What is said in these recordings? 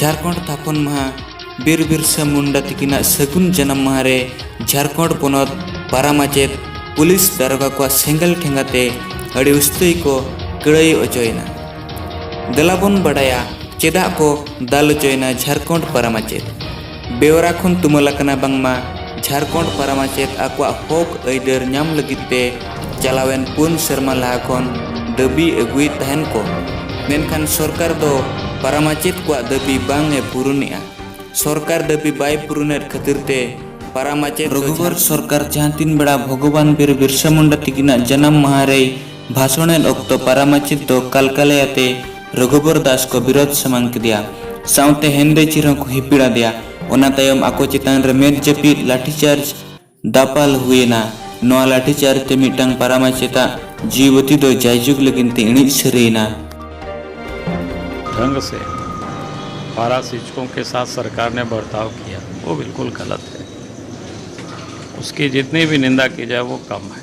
झारखंड थापन माहा बीर बिरसा मुंडा तिकिना सगुन जन्म माहारे झारखंड पोनत पारामाचेत पुलिस दारोगा को सेंगल ठेंगाते अड़ी उस्तुई को कड़ाई अचोयना दलाबन बड़ाया चेदा को दाल अचोयना झारखंड पारामाचेत बेवरा खुन तुमलाकना बांगमा झारखंड पारामाचेत आकवा हक आइदार नाम लगिते चलावेन पुन शर्मा लाहा खन दाबी अगुई तहन को मेनखान सरकार दो पारामाचेत को दाबी बांगे पुरुनिया सरकार दाबी बाय पुरुनेर खातिरते पारामाचेत रघुबर सरकार जहाँ तीन बड़ा भगवान बीर बिरसा मुंडा तिकिना जन्म माहारे भाषणेन अक्तो पारामाचेत दो कालकालेयाते रघुबर दास को विरोध समांग दिया साउते हेंदे चिरों को हिपिड़ा दिया ओना तायम आको चितान रे मेद जपी लाठीचार्ज दापाल हुएना नोआ लाठीचार्ज ते मिटांग पारामाचेता जीवती दो जायजुग लगिनते इणी सरेना ढंग से पारा शिक्षकों के साथ सरकार ने बर्ताव किया वो बिल्कुल गलत है। उसकी जितनी भी निंदा की जाए वो कम है,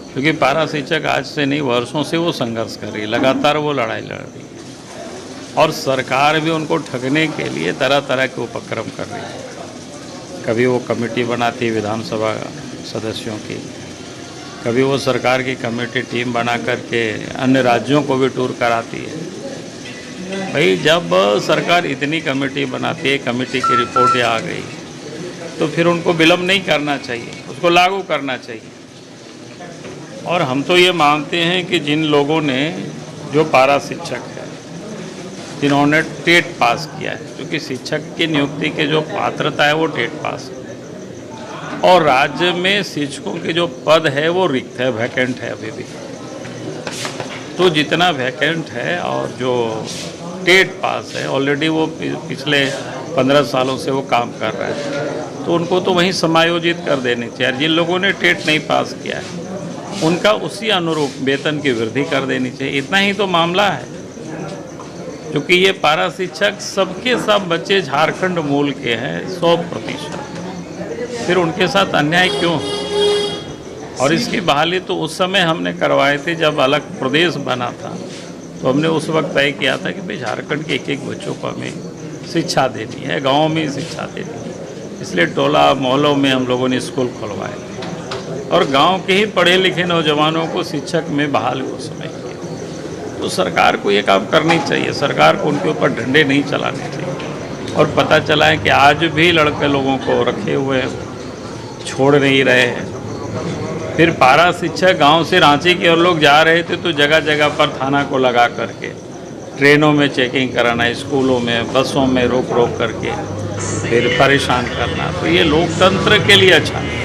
क्योंकि पारा शिक्षक आज से नहीं वर्षों से वो संघर्ष कर रही है, लगातार वो लड़ाई लड़ रही है और सरकार भी उनको ठगने के लिए तरह तरह के उपक्रम कर रही है। कभी वो कमेटी बनाती है विधानसभा सदस्यों की, कभी वो सरकार की कमेटी टीम बना करके अन्य राज्यों को भी टूर कराती है। भाई जब सरकार इतनी कमेटी बनाती है, कमेटी की रिपोर्ट आ गई तो फिर उनको विलम्ब नहीं करना चाहिए, उसको लागू करना चाहिए। और हम तो ये मानते हैं कि जिन लोगों ने जो पारा शिक्षक है जिन्होंने टेट पास किया है, क्योंकि शिक्षक की नियुक्ति के जो पात्रता है वो टेट पास है और राज्य में शिक्षकों के जो पद है वो रिक्त है, वैकेंट है अभी भी। तो जितना वैकेंट है और जो टेट पास है ऑलरेडी वो पिछले 15 सालों से वो काम कर रहा है, तो उनको तो वहीं समायोजित कर देने चाहिए। जिन लोगों ने टेट नहीं पास किया है उनका उसी अनुरूप वेतन की वृद्धि कर देनी चाहिए। इतना ही तो मामला है, क्योंकि ये पारा शिक्षक सबके सब बच्चे झारखंड मूल के हैं 100%, फिर उनके साथ अन्याय क्यों? और इसकी बहाली तो उस समय हमने करवाए थे जब अलग प्रदेश बना था, तो हमने उस वक्त तय किया था कि भाई झारखंड के एक एक बच्चों को हमें शिक्षा देनी है, गाँव में ही शिक्षा देनी है। इसलिए टोला मोहल्लों में हम लोगों ने स्कूल खुलवाए और गांव के ही पढ़े लिखे नौजवानों को शिक्षक में बहाल उस समय किया। तो सरकार को ये काम करनी चाहिए, सरकार को उनके ऊपर डंडे नहीं चलाने चाहिए। और पता चला है कि आज भी लड़के लोगों को रखे हुए छोड़ नहीं रहे हैं। फिर पारा शिक्षक गांव से रांची की ओर लोग जा रहे थे तो जगह जगह पर थाना को लगा करके ट्रेनों में चेकिंग कराना, स्कूलों में बसों में रोक रोक करके फिर परेशान करना, तो ये लोकतंत्र के लिए अच्छा नहीं।